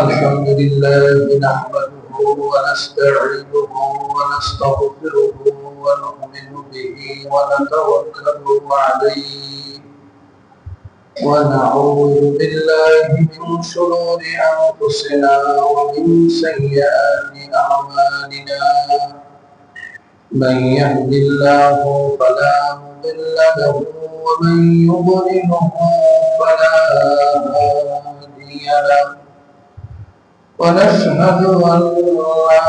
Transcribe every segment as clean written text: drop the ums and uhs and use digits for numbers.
الحمد لله نحمده ونستعينه ونستغفره ونؤمن به ونتوكل عليه ونعوذ بالله من شرور أنفسنا ومن سيئات أعمالنا من يهد الله فلا مضل له ومن يضلله فلا هادي له ونشهد أن لا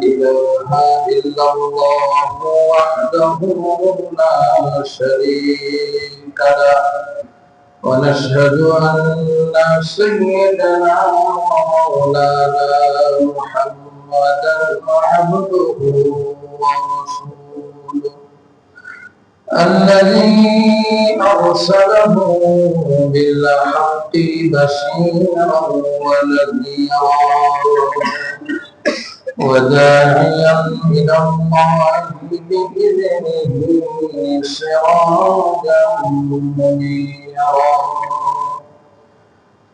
إله إلا الله وحده لا شريك له ونشهد أن سيدنا ومولانا محمدا عبده ورسوله الذي أرسله بالحق بشيرا ونذيرا وداعيا إلى الله بإذنه سراجا منيرا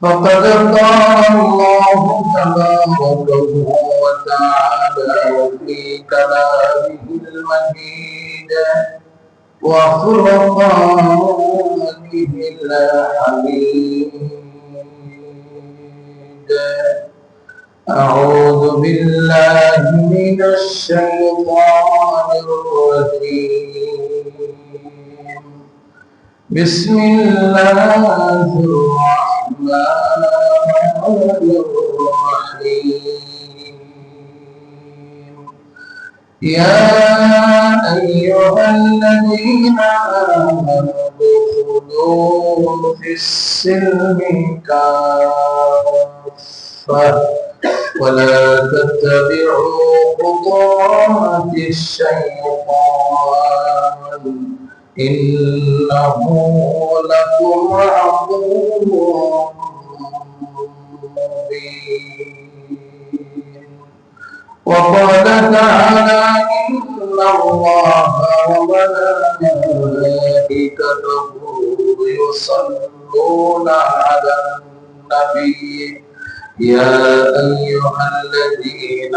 فقد قال الله تبارك وتعالى في كلامه المجيد وفرقانه الحميد أعوذ بالله من الشيطان الرجيم بسم الله الرحمن الرحيم يا أيها الذين آمنوا ادخلوا في السلم كافة ولا تتبعوا خطوات الشيطان إنه لكم عدو مبين وقال تعالى إن الله وملائكته يصلون على النبي يا أيها الذين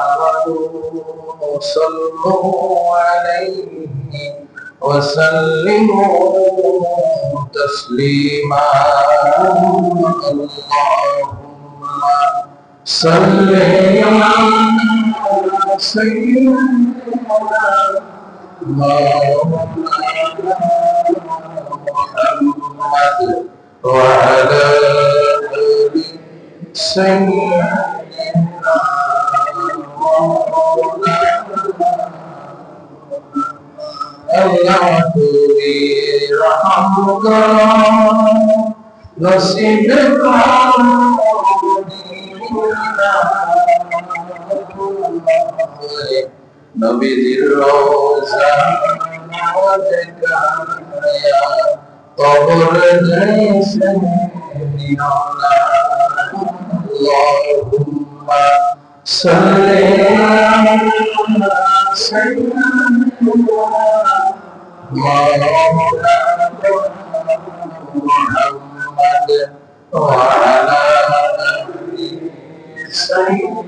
آمنوا صلوا عليه وسلموا تسليما اللهم صل على سيدنا محمد وعلى آل سيدنا الله رحمك نصيبك نبي الروزة وذكريا طهر ليس اللهم صل على سيدنا محمد وعلى آل سيدنا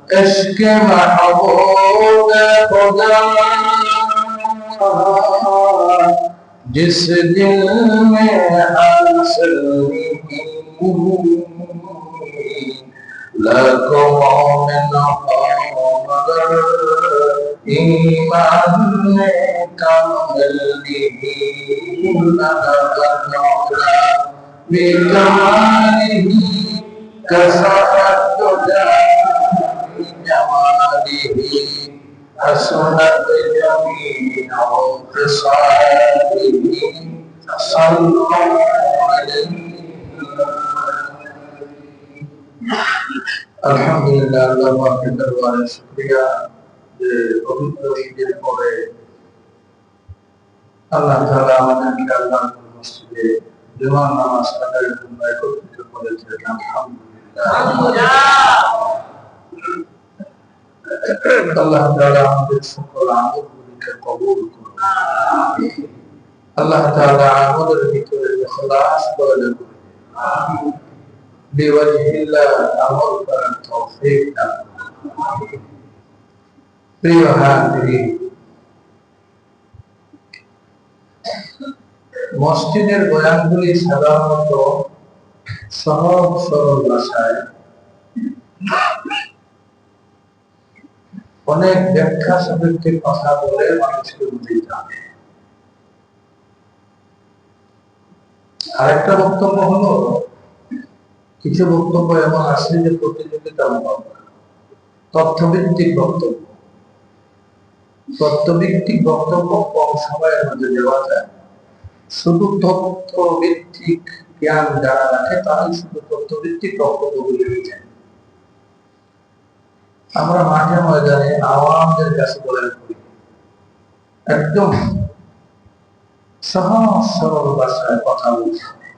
عشق محبوب خدا जिस दिल में हासिल लाखों मोमिन हो मगर ईमान ने कामिल नहीं लगा बिकमालिही कसरत जमालिही हसनत जमीअ खसालिही सल्लल्लाहु अलैहि আলহামদুলিল্লাহ আল্লাহ পাকের দরবারে শুকরিয়া যে পবিত্র ঈদের পরে আল্লাহ তাআলা আমাদেরকে আল্লাহর মসজিদে জুমার নামাজ আদায়ের জন্য একত্রিত করেছেন আলহামদুলিল্লাহ আল্লাহ তাআলা আমাদের সকল আমলগুলি আমাদেরকে কবুল করুন। আল্লাহ তাআলা আমাদের ভিতরে ইখলাস পয়দা করে দিন। বিওয়াজহিল্লাহ আমল করার তৌফিক দান করুন। প্রিয় হাজিরিন, মসজিদের বয়ানগুলি সাধারণত সহজ সরল ভাষায় অনেক ব্যাখ্যা সাপেক্ষে কথা বলে মানুষকে বুঝিয়ে যাবে। আরেকটা বক্তব্য হলো, কিছু বক্তব্য এমন আছে যে প্রতিযোগিতামূলক, তথ্যভিত্তিক বক্তব্য। তথ্যভিত্তিক বক্তব্য কম সময়ের মধ্যে দেওয়া যায়। শুধু তথ্যভিত্তিক জ্ঞান যারা রাখে তারাই শুধু তথ্যভিত্তিক বক্তব্যগুলি হয়ে যায়। আমরা মাঠে ময়দানে আওয়ামদের কাছে বলেন করি, একদম সহজ সরল ভাষায় কথা বলতে হবে।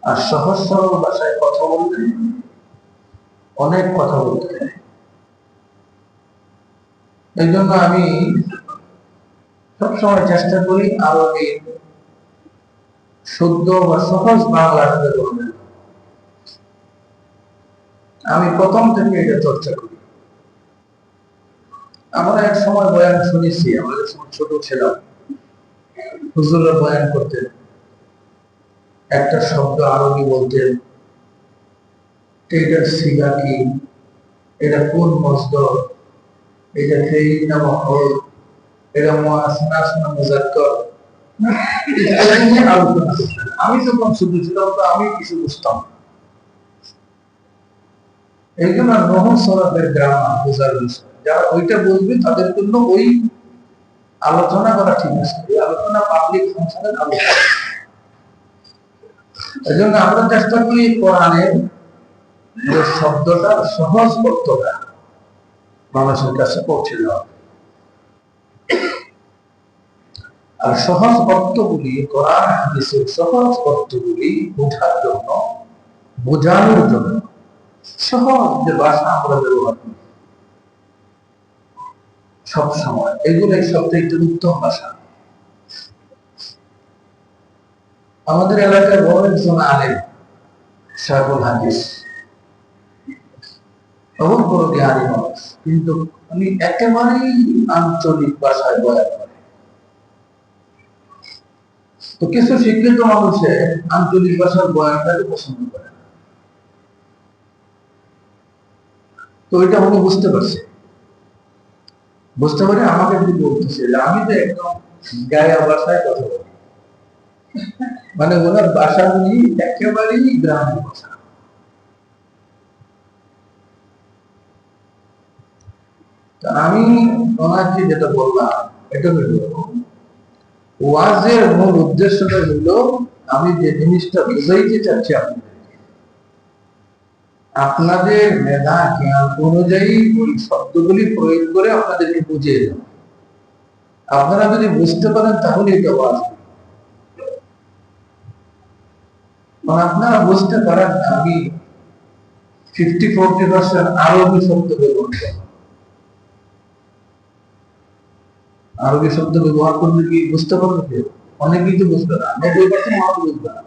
আর সহজ সরল ভাষায় কথা বলতে অনেক কথা বলতে হয়। এই জন্য আমি সবসময় চেষ্টা করি আরবি শুদ্ধ বা সহজ বাংলাতে বলবেন। আমি প্রথম থেকে এটা চর্চা করি। আমরা এক সময় বয়ান শুনেছি, আমাদের সময় ছোট ছিলাম, হুজুররা বয়ান করতেন, একটা শব্দ আরবি বলতেন, এটার সিগা কি, এটা কোন মসদর, এটা ফেইল না মফউল, এটা মুআন্নাস না মুযাক্কার, এটা নিয়ে আলোচনা করতেন। আমি যখন শুধু ছিলাম তো আমি কিছু বুঝতাম না। এই জন্য নহর সরাফের গ্রামার বোঝার বিষয়, যারা ওইটা বলবে তাদের জন্য ওই আলোচনা করা ঠিক আছে। এই আলোচনা পাবলিক ফাংশনের আলোচনা। এই জন্য আমরা চেষ্টা করি কোরআনের যে শব্দটা সহজ অর্থটা মানুষের কাছে পৌঁছে দেওয়া। আর সহজ অর্থগুলি, কোরআন হাদিসের সহজ অর্থগুলি বোঝার জন্য, বোঝানোর জন্য সহজ যে ভাষা আমরা ব্যবহার করি সব সময়, এগুলোই সবথেকে উত্তম ভাষা। আমাদের এলাকায় বড় একজন আলেম, শায়খুল হাদিস, বহুত বড় জ্ঞানী মানুষ, কিন্তু উনি একেবারেই আঞ্চলিক ভাষায় বয়ান করে। তো কিছু শিক্ষিত মানুষে আঞ্চলিক ভাষার বয়ানটাকে পছন্দ করে না। তো এটা উনি বুঝতে পারছে, বুঝতে পারে আমাকে কি বলতেছে, আমি তো একদম গায়া ভাষায় কথা বলি, মানে ওনার ভাষাগুলি একেবারেই গ্রামের ভাষা। আমি ওনাকে যেটা বললাম, এটা হইল ওয়াজের মূল উদ্দেশ্যটা হইল আমি যে জিনিসটা বুঝাইতে চাচ্ছি আপনাদের মেধা জ্ঞান অনুযায়ী ওই শব্দগুলি প্রয়োগ করে আপনাদেরকে বুঝিয়ে দেব। আপনারা যদি বুঝতে পারেন তাহলে এটা ওয়াজ। আপনারা বুঝতে পারেন আমি 50-40% আরবি শব্দ ব্যবহার করি। আরবি শব্দ ব্যবহার করলে কি বুঝতে পারবে কেউ? অনেকেই তো বুঝবে না, 90% মানুষ বুঝবে না।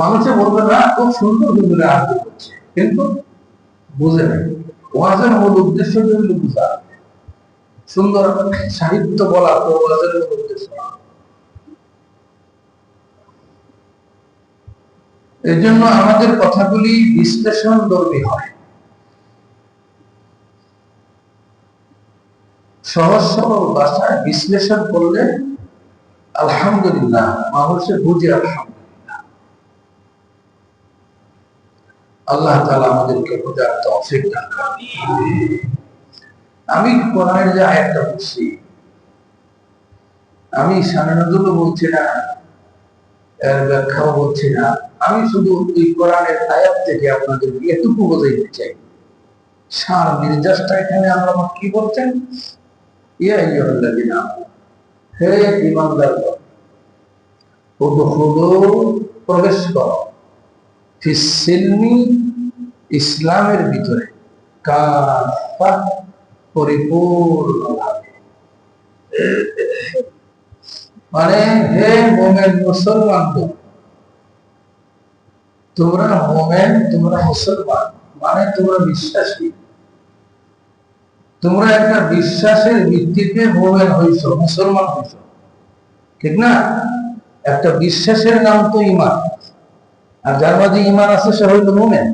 মানুষে বলবে না খুব সুন্দর করে আরবি করছে, কিন্তু বুঝে না। ওয়াজের মূল উদ্দেশ্য হল বুঝা, সুন্দর সাহিত্য বলা তো ওয়াজের মূল উদ্দেশ্য। এই জন্য আমাদের কথাগুলি বিশ্লেষণ ধর্মী হয়, সহজ সরল ভাষায় বিশ্লেষণ করলে আলহামদুলিল্লাহ মানুষে বুঝে। আলহামদুলিল্লাহ, আল্লাহ তাআলা আমাদেরকে বোঝার তৌফিক দান করুন। আমি কোরআনের যে আয়াতটা বলছি, আমি সানাদুল বলছি না, এর ব্যাখ্যাও বলছি না, আমি শুধু এই কোরআনের আয়াত থেকে আপনাদেরকে এটুকু বোঝাইতে চাই। সার নির্যাসটা এখানে আমরা কি বলছেন, ইয়া আইয়ুহাল্লাযীনা হে ঈমানদারগণ, উদখুলু প্রবেশ করো, ফিস-সিলমি ইসলামের ভিতরে, কাফা পরিপূর্ণ। মানে হে মোমেন মুসলমান, তোমরা মোমেন, তোমরা মুসলমান, মানে তোমরা বিশ্বাসী, তোমরা একটা বিশ্বাসের ভিত্তিতে মোমেন হইছ, মুসলমান হইছ, ঠিক না? একটা বিশ্বাসের নাম তো ঈমান, আর যার মাঝে ঈমান আছে সে হইল মোমেন।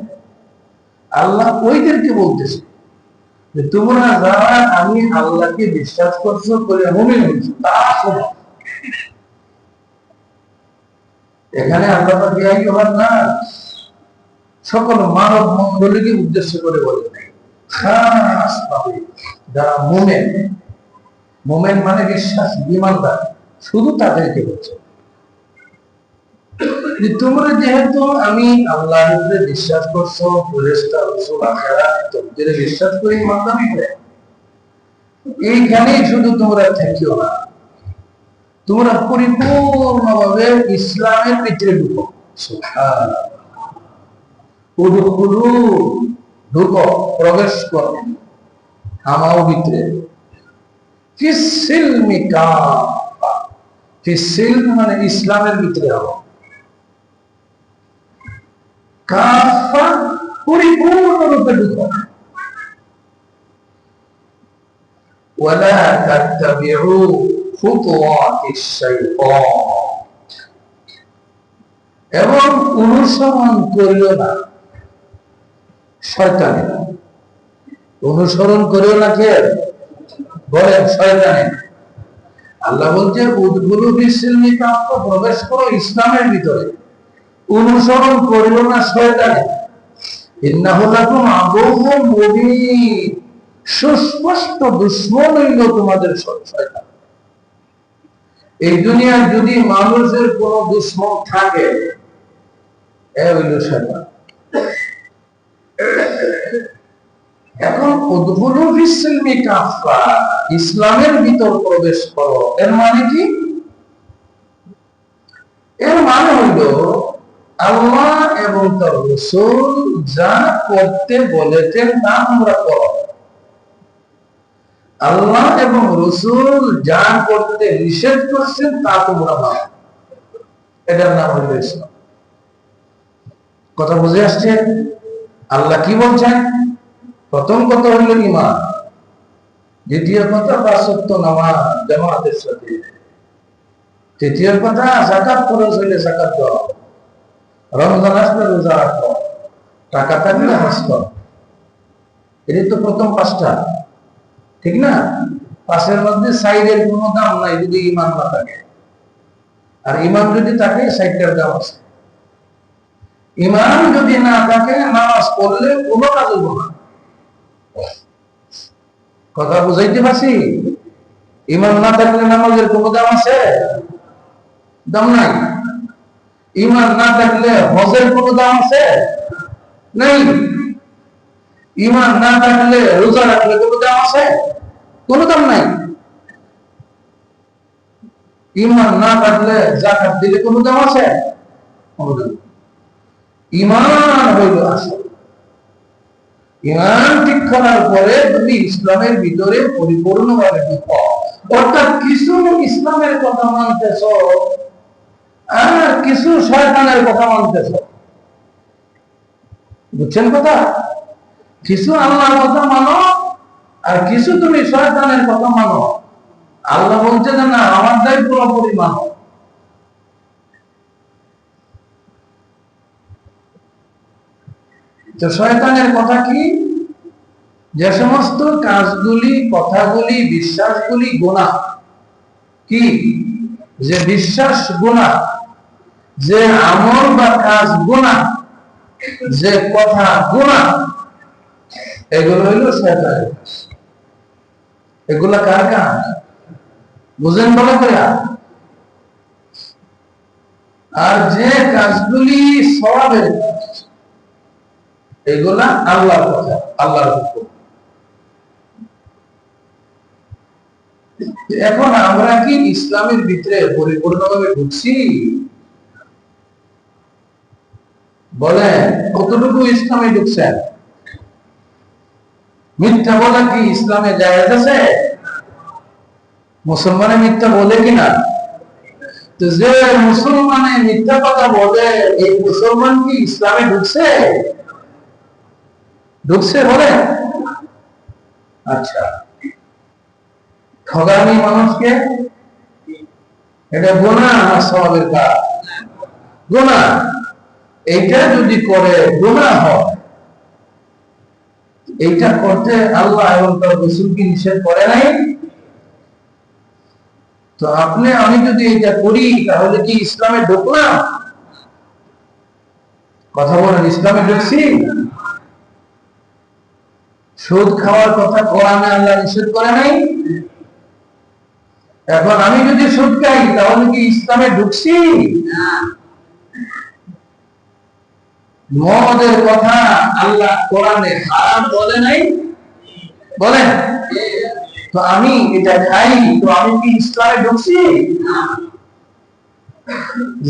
আল্লাহ ওইদেরকে বলতেছে যে তোমরা যারা আমি আল্লাহকে বিশ্বাস করছো করে মুমিন হইছো তা শোনো। এখানে আল্লাহ পাক ইয়া আইয়ুহান নাস সকল মানব মণ্ডলীকে উদ্দেশ্য করে বলেন নাই, খাস ভাবে যারা মুমিন, মুমিন মানে বিশ্বাস ঈমানদার, শুধু তাদেরকে বলছে যে তোমরা যেহেতু আমি আল্লাহর উপরে বিশ্বাস করছো, ফেরেশতা রাসূল আখিরাত তকদীরে বিশ্বাস করে ঈমানদারি করে, এইখানেই শুধু তোমরা থাকিও না, তোমরা পরিপূর্ণভাবে ইসলামের ভিতরে ঢুকো। সুবহানাল্লাহ। উদখুলু, ঢুকো, প্রবেশ করো আমাও ভিতরে। ফিসসিলমি কাফা, ফিসসিলম মানে ইসলামের ভিতরে হও, কাফা পরিপূর্ণরূপে ঢুকো। ওয়ালা তাত্তাবিউ খুতুওয়াতিশ শাইতান, এবং অনুসরণ করিও না শয়তানের। অনুসরণ করিও না কে বলেন? শয়তানের। আল্লাহ বলছে উদখুলু ফিস-সিলমি কাফা, প্রবেশ করো ইসলামের ভিতরে, অনুসরণ করিও না শয়তানের। ইন্নাহু লাকুম আদুউম মুবিন, সুস্পষ্ট দুশমন হইল তোমাদের শয়তান। এই দুনিয়ায় যদি মানুষের কোন দুশমন থাকে এ হইল শয়তান। এখন উদখুলু ফিস-সিলমি কাফা, ইসলামের ভিতর প্রবেশ করো, এর মানে কি? এর মানে হইল আল্লাহ এবং তার রাসূল যা করতে বলেছেন তা তোমরা করো, আল্লাহ এবং রাসূল যা করতে নিষেধ করছেন তা তোমরা মানো। এটার নাম হইল ইসলাম। কথা বুঝে আসছে? আল্লাহ কি বলছেন? প্রথম কথা হইল ঈমান, দ্বিতীয় কথা পাঁচ ওয়াক্ত নামাজ জামাতের সাথে, তৃতীয় কথা যাকাত খরচ হইলে যাকাত দাও, রমজান আসলে রোজা রাখো, টাকা থাকলে হজ করো। এটাই তো প্রথম পাঁচটা, ঠিক না? পাঁচের মধ্যে সাইডের কোনো দাম নাই যদি ঈমান না থাকে, আর ঈমান যদি থাকে সাইডটার দাম আছে। ঈমান যদি না থাকে নামাজ পড়লে কোনো কাজ হইব না। কথা বুঝাইতে পারছি? ঈমান না থাকলে নামাজের কোনো দাম আছে? দাম নাই। ঈমান না থাকলে হজের কোনো দাম আছে? নাই। ঈমান না থাকলে রোজা রাখলে কোনো দাম আছে? কোনো দাম নাই। ঈমান না থাকলে যাকাত দিলে কোনো দাম আছে? কোনো দাম। ঈমান হইল আসল। ঈমান ঠিক করার পরে তুমি ইসলামের ভিতরে পরিপূর্ণভাবে ঢুকো, অর্থাৎ কিছু ইসলামের কথা মানতেছ আর কিছু শয়তানের কথা মানতেছ। বুঝছেন কথা? কিছু আল্লাহর কথা মানো আর কিছু তুমি শয়তানের কথা মানো। আল্লাহ বলছে যে না, আমার দায় পুরোপুরি মানো। তো শয়তানের কথা কি? যে সমস্ত কাজগুলি, কথাগুলি, বিশ্বাসগুলি গুনাহ, কি যে বিশ্বাস গুনাহ, যে আমল বা কাজ গুনাহ, যে কথা গুনাহ, এগুলো হইল শয়তানের কাজ। এগুলা কার কাজ? বুঝেন ভালো করে? আর যে কাজগুলি সওয়াবের কাজ, এগুলা আল্লাহর কথা, আল্লাহর হুকুম। এখন আমরা কি ইসলামের ভিতরে পরিপূর্ণভাবে ঢুকছি? বলেন কতটুকু ইসলামে ঢুকছেন? মিথ্যা বলা কি ইসলামে জায়েজ আছে? মুসলমানে মিথ্যা বলে কিনা? তো যে মুসলমানে মিথ্যা কথা বলে, এই মুসলমান কি ইসলামে ঢুকছে? ঢুকছে বলে? আচ্ছা, ঠগামি মানুষকে, এটা গুনাহ না সওয়াবের কাজ? গুনাহ। এইটা যদি করে গুনাহ হয়, এইটা করতে আল্লাহ এবং তার রাসূল কি নিষেধ করে নাই? তো আপনি আমি যদি এটা করি তাহলে কি ইসলামে ঢুকলাম? কথা বলেন, ইসলামে ঢুকছি? সুদ খাওয়ার কথা কোরআনে আল্লাহ নিষেধ করে নাই? এখন আমি যদি সুদ খাই তাহলে কি ইসলামে ঢুকছি? মদের কথা আল্লাহ কোরআনে হারাম বলে নাই? বলেন। তো আমি এটা খাই, তো আমি কি ইসলামে ঢুকছি?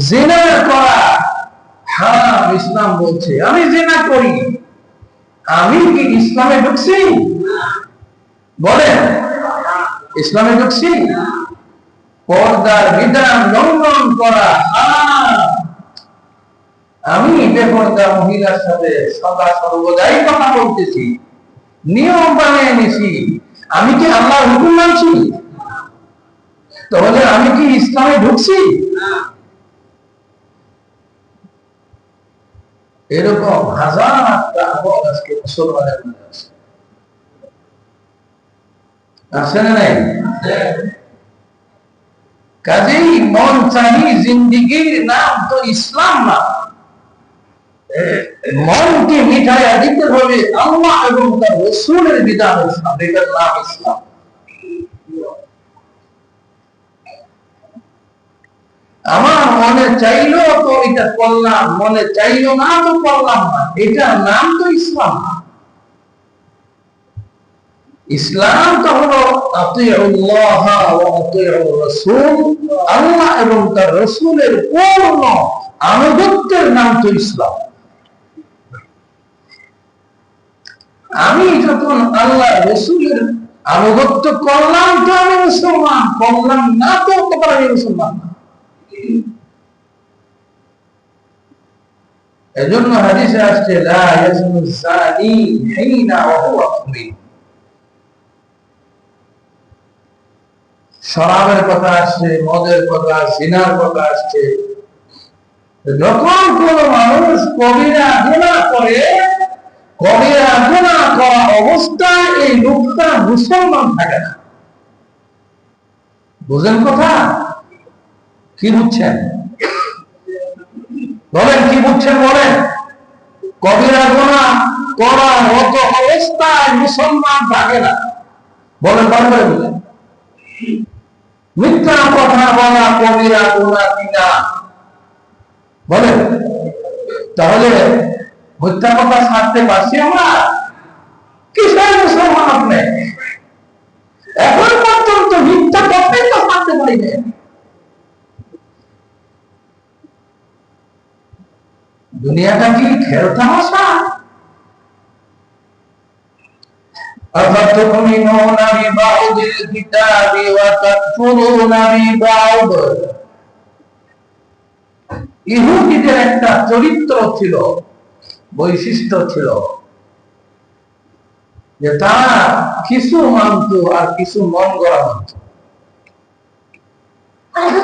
জিনা করা হারাম, ইসলাম বলছে আমি জিনা করি, আমি কি ইসলামে ঢুকছি? বলেন, ইসলামে ঢুকছি? পর্দার বিধান লঙ্ঘন করা হারাম, আমি বেপর্দা মহিলার সাথে সদা সর্বদাই কথা বলতেছি, নিয়ম বানিয়ে নিছি, আমি কি আল্লাহর হুকুম মানছি? তাহলে আমি কি ইসলামে ঢুকছি? এরকম হাজারটা আমল আজকে মুসলমানের মধ্যে আছে। আছে না নাই? কাজেই মন চাহি জিন্দিগির নাম তো ইসলাম না। মনকে মিঠাইয়া দিতে হবে আল্লাহ এবং তার রাসূলের বিধানের সাথে, এটার নাম ইসলাম। আমার মনে চাইলো তো এটা করলাম, মনে চাইলো না তো করলাম না, এটার নাম তো ইসলাম না। ইসলাম তো হলো আতিউল্লাহ ওয়া আতিউর রাসূল, আল্লাহ এবং তার রাসূলের পূর্ণ আনুগত্যের নাম তো ইসলাম। আমি যখন আল্লাহ রাসূলের আনুগত্য করলাম তো আমি মুসলমান, করলাম না তো আমি মুসলমান না। এজন্য হাদিসে আসছে লা ইয়াজনু যানি হিনা ওয়া হুয়া মুমিন। শরাবের কথা আসছে, মদের কথা, জিনার কথা আসছে। যখন কোন মানুষ কবিরা গুনাহ করে, কবিরা গুনাহ করা অবস্থায় এই লোকটা মুসলমান থাকে না। বুঝেন কথা? কি বুঝছেন বলেন, কি বুঝছেন বলেন? কবিরা গুনাহ করার মতো অবস্থায় মুসলমান থাকে না। বলেন, পারবে বলেন? মিথ্যা কথা বলা কবিরা গুনাহ কিনা? বলেন। তাহলে মিথ্যা কথা ছাড়তে পারছি আমরা? কিসের মুসলমান আপনি? এখন পর্যন্ত মিথ্যা কথাই তো ছাড়তে পারিনি। দুনিয়াটা কি খেল তামাশা? আফাতুমিনুনা বিবাউদিল কিতাবি ওয়া তাকফুরুনা বিবাউদ। ইহুদিদের একটা চরিত্র ছিল, বৈশিষ্ট্য ছিল, যে তারা কিছু মানত আর কিছু মন গড়া মানত।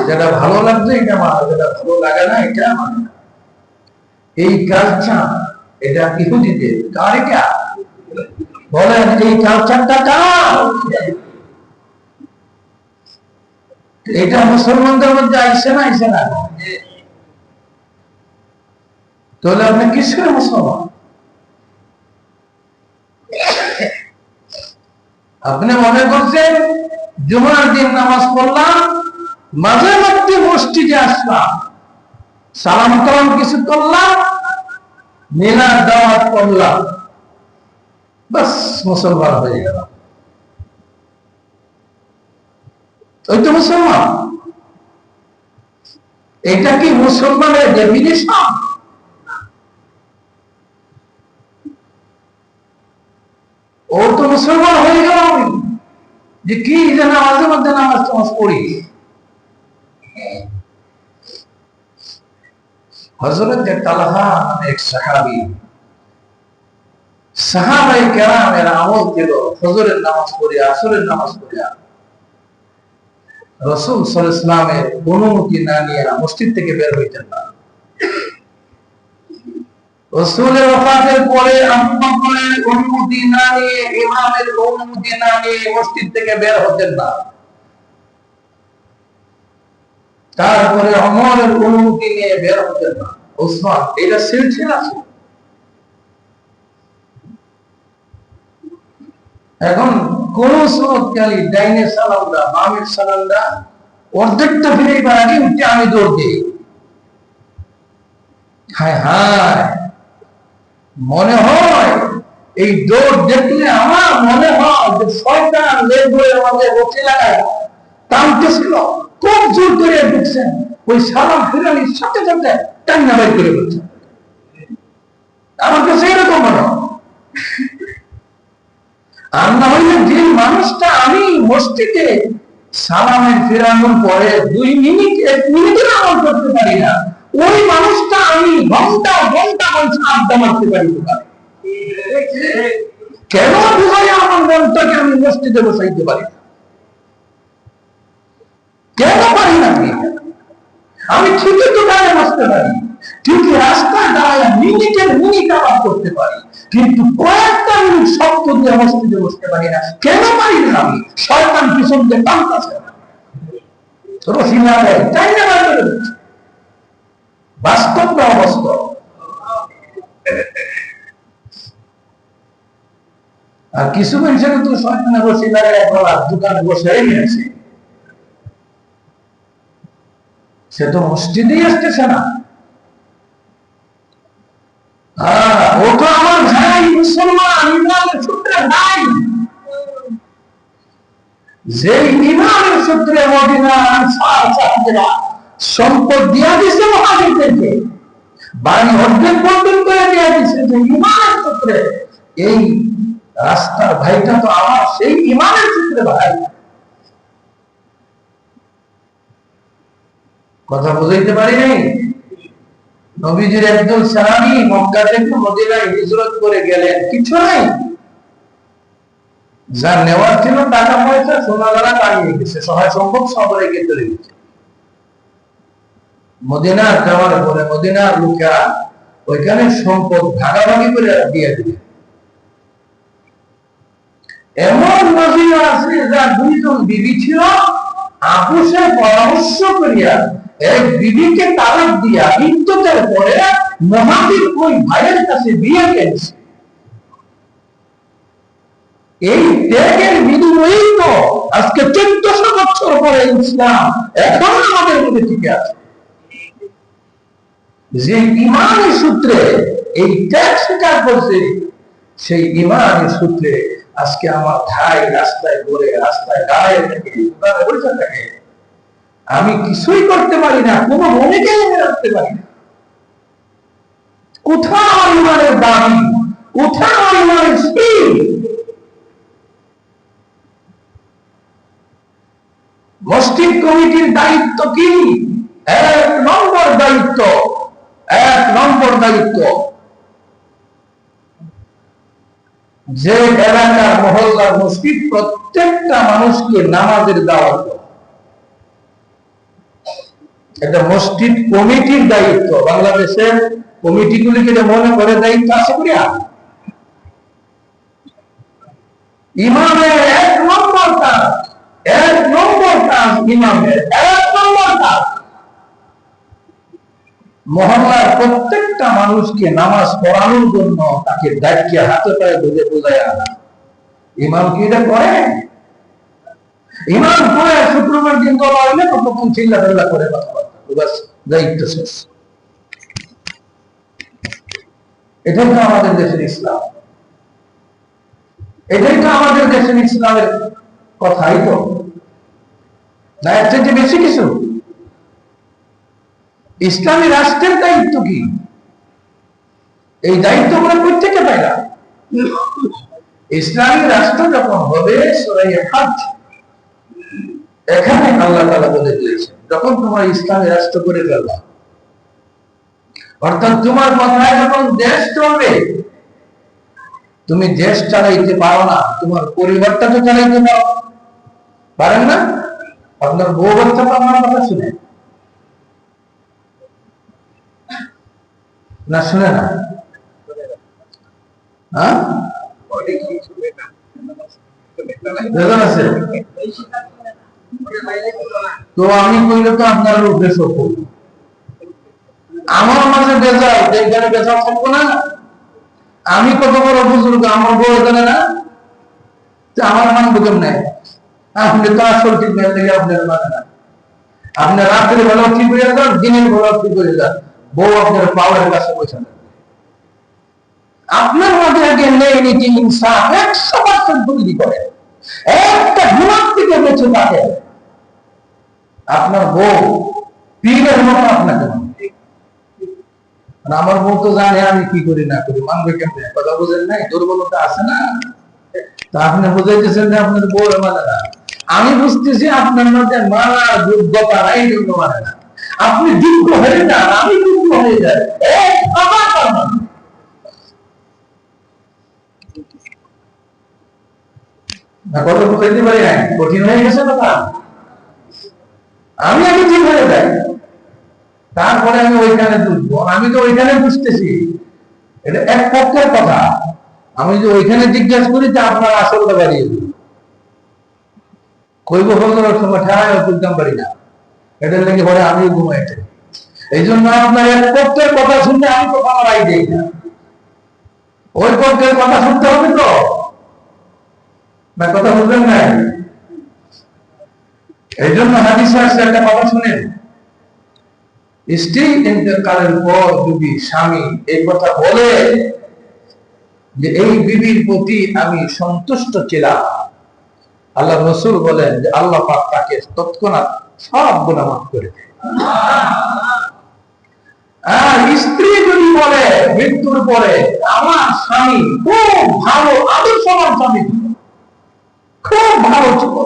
যেটা ভালো লাগছে এটা মানে, যেটা ভালো লাগে না এটা মানে। এই কালচার এটা ইহুদিদের। কার এটা? বলেন, এই কালচারটা কার? এটা মুসলমানদের মধ্যে আইসে না, আইসে না? তাহলে আপনি কিসের মুসলমান? আপনি মনে করছেন জুমার দিন নামাজ পড়লাম, মাঝে মধ্যে মসজিদে আসলাম, সালাম কালাম কিছু করলাম, মিলাদ দাওয়াত করলাম, বাস মুসলমান হয়ে গেল। ওই তো মুসলমান। এটা কি মুসলমানের ডেফিনিশন? ও তো যে কি যেন মাঝে মধ্যে নামাজ টামাজ পড়ি। হযরত তালহা নামে এক সাহাবী, সাহাবায়ে কেরামের আমল ছিল ফজরের নামাজ পড়িয়া, আসরের নামাজ পড়িয়া রাসূল সাল্লাল্লাহু আলাইহি ওয়াসাল্লামের অনুমতি না নিয়ে মসজিদ থেকে বের হইতেন না। রাসূলের ওফাতের পরে আবু বকরের অনুমতি না নিয়ে, ইমামের অনুমতি না নিয়ে মসজিদ থেকে বের হতেন না। তারপরে ওমরের অনুমতি নিয়ে বের হতেন না। ওসমান, এটা সিলসিলা ছিল। এখন কোন সুরতকারী ডাইনে সালাম দা, বামে সালাম দা, অর্ধেকটা ফিরে আগে উঠে আমি দৌড় দিই। হায় হায়, মনে হয় এই দৌড় দেখলে আমার মনে হয় যে শয়তান লেজ ধরে আমাদের বসে লাগায় টানতেছিল, খুব জোর করে ঢুকছেন, ওই সালাম ফিরানির সাথে সাথে টান্না বাই করে বলছেন। আমার কাছে এরকম মনে হয়। আর না হইলে যে মানুষটা আমি মসজিদে সালামের ফেরানোর পরে 2 মিনিট 1 মিনিটের আমল করতে পারি না, ওই মানুষটা আমি ঘন্টা ঘন্টা বলছি আড্ডা মারতে পারি না। কেন বুঝাই আমার মনটাকে আমি মসজিদে বসাইতে পারি না? কেন পারি না? আমি ঠিকই তো গায়ে বসতে পারি, ঠিকই রাস্তায় দাঁড়ায় মিনিটের মিনিট আবার করতে পারি, কিন্তু কয়েকটা মিনিট শব্দ দিয়ে মসজিদে বসতে পারি না। কেন পারি না? আমি শয়তান পিছন দিয়ে টানতেছে, রশি না দেয়, চাই না বার করে দিচ্ছে। বাস্তব না অবাস্তব? আর কিছু মানুষের তো শয়তানের রশি লাগায় দোকানে বসে নিয়েছে, সে তো মসজিদেই আসতেছে না। ও তো আমার ভাই মুসলমান, ইমানের সূত্রে ভাই, যে ইমানের সূত্রে মদিনা আনসার সাহাবারা সম্পদ দিয়া দিছে মুহাজিরদেরকে, বাড়ি অর্ধেক বন্টন করে দিয়া দিছে, যে ইমানের সূত্রে এই রাস্তার ভাইটা তো আমার সেই ইমানের সূত্রে ভাই। কথা বুঝাইতে পারি নাই? নবীজির একজন সাহাবী মক্কা থেকে মদিনায় হিজরত করে গেলেন, কিছু নাই, যা নেওয়ার ছিল টাকা পয়সা সোনা দানা টানিয়ে গেছে, সহায় সম্ভব সব রেখে চলে গেছে। মদিনা যাওয়ার পরে মদিনার লোকেরা ওইখানে সম্পদ ভাগাভাগি করে দিয়ে দিবে। এমন মদিনা আছে যা 2 জন বিবি ছিল, আপুসে পরামর্শ করিয়া এক বিবিকে তালাক দিয়া ইদ্যতের পরে মুহাজির ওই ভাইয়ের কাছে বিয়ে দিয়েছে। এই ত্যাগের বিনিময়েই তো আজকে 1400 বছর পরে ইসলাম এখন আমাদের মধ্যে টিকে আছে। যে ইমানের সূত্রে এই ত্যাগ স্বীকার করছে, সেই ইমানের সূত্রে আজকে আমার ভাই রাস্তায় ঘুরে, রাস্তায় দাঁড়িয়ে থাকে, দোকানে বসে থাকে, আমি কিছুই করতে পারি না, কোনো ভূমিকা এনে রাখতে পারি না। কোথায় আমার ইমানের দাবি, কোথায় আমার ইমানের স্পিড? মসজিদ কমিটির দায়িত্ব কি? 1 নম্বর দায়িত্ব, 1 নম্বর দায়িত্ব, যে এলাকার মহল্লার মসজিদ প্রত্যেকটা মানুষকে নামাজের দাওয়াত দেওয়া। এটা মসজিদ কমিটির দায়িত্ব। বাংলাদেশের কমিটিগুলিকে মনে করে দায়িত্ব আছে করিয়া, ইমামের 1 নম্বর কাজ, 1 নম্বর কাজ ইমামের 1 নম্বর কাজ, মহল্লার প্রত্যেকটা মানুষকে নামাজ পড়ানোর জন্য তাকে ডাকিয়ে হাতে পায়ে ধরে বোঝায় আনা। ইমাম কি এটা করে? ইমাম করে শুক্রবার দিন দোয়া হইলে তখন চিল্লাফেল্লা করে কথাবার্তা, বাস দায়িত্ব শেষ। এটাই তো আমাদের দেশের ইসলাম, এটাই তো আমাদের দেশের ইসলামের কথাই তো, না এর চেয়ে বেশি কিছু? ইসলামী রাষ্ট্রের দায়িত্ব কি? এই দায়িত্বগুলো প্রত্যেকে পায় না। ইসলামী রাষ্ট্র যখন হবে, সূরা হজ এখানে আল্লাহ তাআলা বলে দিয়েছেন, যখন তোমরা ইসলামী রাষ্ট্র করে ফেলবা, অর্থাৎ তোমার কথায় যখন দেশ চলবে, তুমি দেশ চালাইতে পারো না, তোমার পরিবারটা তো চালাইতে পারেন না, আপনার বউ বাচ্চা তো আপনার কথা শুনে না, শুনে না? হ্যাঁ, আছে। তো আমি কইলে তো আপনার উদ্দেশ্য, আমার মাঝে বেজাল, এইখানে বেজাল থাকবো না। আমি কত বড় বুজুর্গ, আমার বউ জানে না, আমার মানবো কেমনে? আপনি তো আসল ঠিক নেই থেকে আপনার মানে না। আপনি রাত্রে বেলা ঠিক হয়ে যান, দিনের বেলা ঠিক হয়ে যান, বউ আপনার পাওয়ারের কাছে পৌঁছে না। আপনার মধ্যে আগে নেই নীতি ইনসাফ 100% তৈরি করে, একটা গুণার থেকে বেঁচে থাকে। আপনার বউ পীরের মতো আপনাকে মানবে, আমার বউ তো জানে আমি কি করি না করি, মানবে কেমনে? কথা বুঝেন নাই? দুর্বলতা আছে না? তা আপনি বুঝাইতেছেন যে আপনার বউ মানে না। আমি বুঝতেছি আপনার মধ্যে মানার যোগ্যতা নাই, জন্য মানে না। আপনি যোগ্য হয়ে যান, আমি যোগ্য হয়ে যাই, কথা বুঝাইতে পারি নাই? কঠিন হয়ে গেছে কথা। আমি আগে ঠিক হয়ে যাই, তারপরে আমি ওইখানে বুঝবো। আমি তো ওইখানে বুঝতেছি, এটা এক পক্ষের কথা। আমি যে ওইখানে জিজ্ঞাসা করি যে আপনার আসলটা বাড়িয়ে দিই, কইব ফজরের সময় ঠায় তুলতাম পারি না, এটার লেগে পরে আমি ঘুমাই। এই জন্য আপনার এক পক্ষের কথা শুনলে আমি তো পালাই দিই না, ওই পক্ষের কথা শুনতে হবে তো না। কথা বুঝলেন না? এই জন্য হাদিসে আসছে, একটা কথা শুনেন, স্ত্রী ইন্তেকালের পর যদি স্বামী এই কথা বলে যে এই বিবির প্রতি আমি সন্তুষ্ট ছিলাম, আল্লাহ রাসূল বলেন যে আল্লাহ পাক তাকে তৎক্ষণাৎ সব গুনাহ মাফ করে দেয়। আর স্ত্রী যদি বলে মৃত্যুর পরে আমার স্বামী খুব ভালো, আদর্শবান স্বামী, খুব ভালো ছিল,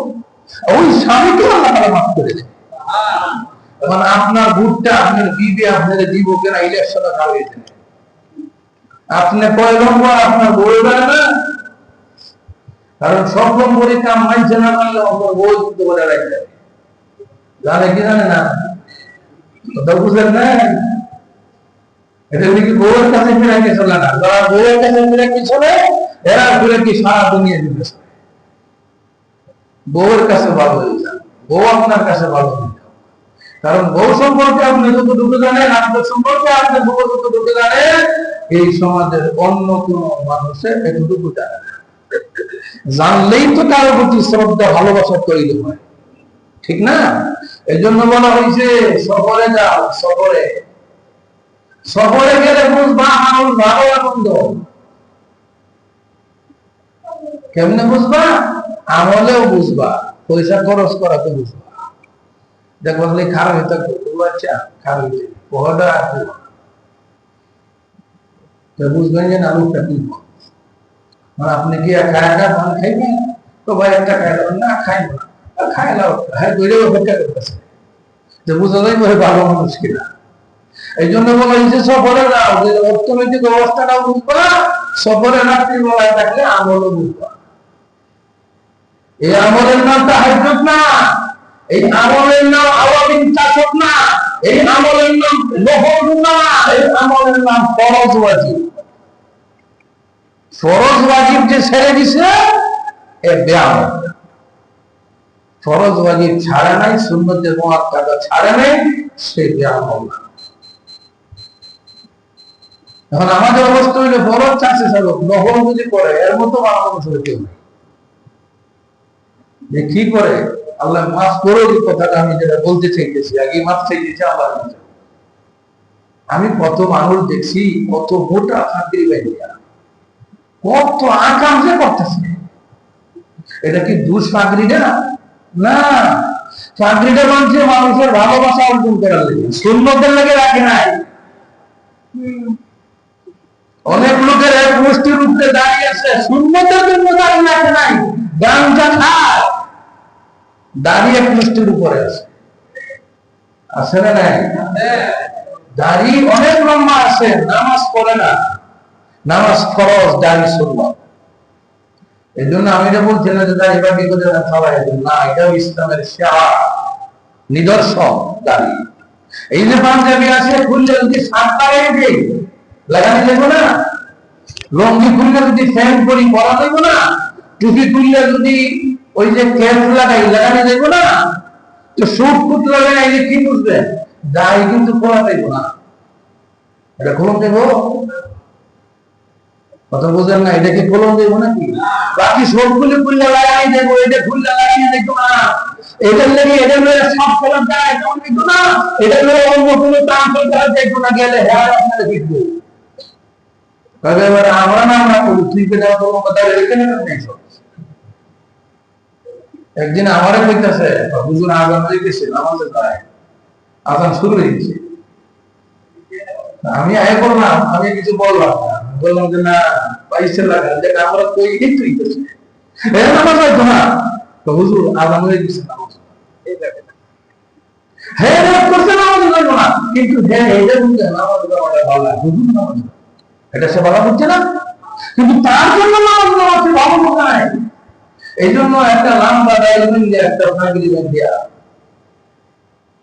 ওই স্বামীকে আল্লাহ তাআলা মাফ করে দেয়। মানে আপনার ভোটটা আপনার বিবি আপনার দিব কিনা ইলেকশনে খাওয়াইছে, আপনি কয় নম্বর আপনার বই দেয় না, কারণ সব নম্বরই কাম মানছে না, মানলে আপনার বই কিন্তু বলে রাখবে, জানে কি জানে না? কথা বুঝলেন না? এটা কি বউয়ের কাছে ফিরে কি চলে না? যারা বউয়ের কাছে ফিরে কি চলে, এরা ফিরে কি সারা দুনিয়া দিতে চলে। বউয়ের কাছে ভালো হয়ে যান, বউ আপনার কাছে ভালো হয়ে যান, কারণ বউ সম্পর্কে আপনি যতটুকু জানেন, আপনার সম্পর্কে আপনি বউ যতটুকু জানেন, এই সমাজের অন্য কোন মানুষের এতটুকু জানে না। জানলেই তো কারো প্রতি শ্রদ্ধা ভালোবাসা তৈরি হয়, ঠিক না? এই জন্য বলা হয়েছে সফরে যাও, সফরে সফরে গেলে বুঝবা মানুষ ভালো আনন্দ। কেমনে বুঝবা? আমলেও বুঝবা, পয়সা খরচ করাতে বুঝবা। দেখো খারাপ হইতে আচ্ছা খারাপ হইতে পহটা বুঝবেন যে আলুটা কি, মানে আপনি কি একা একা ধান খাইবেন? তো ভাই একটা খাইলাম না, খাইব না, খাইলাম, হ্যাঁ দৈরে অপেক্ষা করতেছে যে বুঝা যায় ভাই ভালো মানুষ কিনা। এই জন্য বলা হয়েছে সফরে যাও, যে অর্থনৈতিক অবস্থাটাও বুঝবা, সফরে রাত্রি বেলায় থাকলে আমলও বুঝবা। এই আমলের নাম তাহাজ্জুদ না, এই আমলের নাম আওয়াবিন চাষক না, এই আমলের নাম নফল না, এই আমলের নাম ফরজ ওয়াজিব। ফরজ ওয়াজিব যে ছেড়ে দিছে এ বেআমল। ফরজ ওয়াজিব ছাড়ে নাই, সুন্নতে মুআক্কাদা ছাড়ে নাই, সে বেআমল না। এখন আমাদের অবস্থা হইলে ফরজ চাষে ছাড়ো, নফল যদি করে এর মতো মানুষ কেউ নেই। যে কি করে আল্লাহ মাফ করো, কথাটা আমি যেটা বলতে চাইতেছি, আগে মাফ চাইতেছি আল্লাহ। আমি কত মানুষ দেখছি, কত মোটা ফাঁকরি বাইরিয়া, কত আকাম যে করতেছে। এটা কি দুষ ফাঁকরিটা না? ফাঁকরিটা মানছে মানুষের ভালোবাসা অর্জন করার লেগে, সুন্নতের লেগে রাখে নাই। অনেক লোকের এক গোষ্ঠীর উপরে দাঁড়িয়ে আছে, সুন্নতের জন্য দাঁড়িয়ে রাখে নাই, গাঞ্জা খায়, দাড়ি এক মুষ্টির উপরে আছে, আছে না নাই? দাড়ি অনেক লম্বা আছে, নামাজ পড়ে না। নামাজ ফরজ, দাড়ি সুন্নাত। এই জন্য আমি এটা বলছি না যে দাড়ি বাকি করে সবাই না, এটাও ইসলামের শিআর, নিদর্শন দাড়ি। এই যে পাঞ্জাবি আছে, খুললে যদি শার্ট লাগাই দেই, লাগানি দেবো না। লঙ্গি খুললে যদি ফ্যান পরি, পরা দেবো না। টুপি খুললে যদি ওই যে ক্যাপ লাগাই, লাগানি দেবো না। তো সুট ফুট লাগাই কি বুঝবে? দাড়ি কিন্তু খোলা দেবো না, এটা খোলন দেবো। কথা বোঝেন না? এটা কি খোলন দেবো নাকি? বাকি সবগুলো খুললে লাগাই দেবো, এটা খুললে লাগাই দেবো না। এটার লেগে এটা লয়ে সব খোলার যায় তেমন দেখবো না, এটা লয়ে অন্য কোনো ট্রান্সফার করা দেখবো না, গেলে হ্যাঁ আপনারা দেখবো। তবে এবার আমরা না আমরা করি, তুই পেলে কোনো কথা এখানে নেই। একদিন আমারে কইতাছে, হুজুর আজান হইতেছে, নামাজে যায়, আজান শুরু হয়েছে। আমি আয় বললাম, আমি কিছু বললাম না, বললাম যে না পাইছে লাগা, দেখ আমরা কই কিন্তু হইতেছে নামাজ হয়তো না। তো হুজুর আজান হয়ে গেছে, নামাজ হ্যাঁ রাত করছে, নামাজ লাগবে না। কিন্তু হ্যাঁ এটা বুঝছে নামাজ দেওয়াটা ভালো লাগে, হুজুর নামাজ এটা সে ভালো বুঝছে না, কিন্তু তার জন্য নামাজ দেওয়া হচ্ছে ভালো নাই। এই জন্য একটা লম্বা ডায়লগ দিয়ে একটা ফাঁকি দিয়া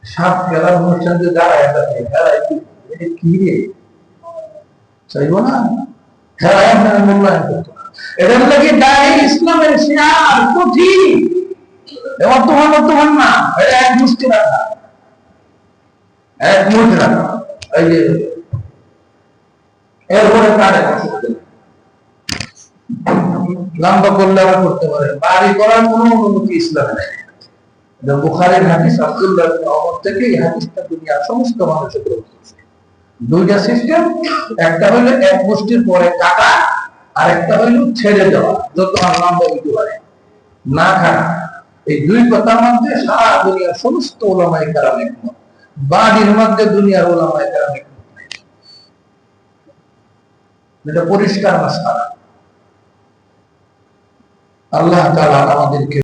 সাত খেলার অনুষ্ঠান যে দাঁড়ায়, একটা খেলায় কি রে চাইব না, খেলায় আপনারা মূল্যায়ন করতো না। এটা হলো কি দাঁড়িয়ে ইসলামের শিয়ার কঠিন, বর্তমান না, এটা এক মুষ্টি রাখা, এক মুঠ রাখা। এই যে এরপরে কারে লম্বা করলে আবার করতে পারে, বাড়ি করার কোনো অনুমতি ইসলামে নেই। বুখারীর হাদিস, আব্দুল্লাহ ইবনে ওমর থেকে এই হাদিসটা দুনিয়ার সমস্ত মানুষের গ্রহণ করেছে। দুইটা সিস্টেম, একটা হলো এক মুষ্টির পরে কাটা, আর একটা হলো ছেড়ে দেওয়া, যত লম্বা হইতে পারে না কাটা। এই দুই কথার মধ্যে সারা দুনিয়ার সমস্ত উলামায়ে কেরাম একমত, বাড়ির মধ্যে দুনিয়ার উলামায়ে কেরাম একমত নাই। এটা পরিষ্কার মাসআলা। আল্লাহ তাআলা আমাদেরকে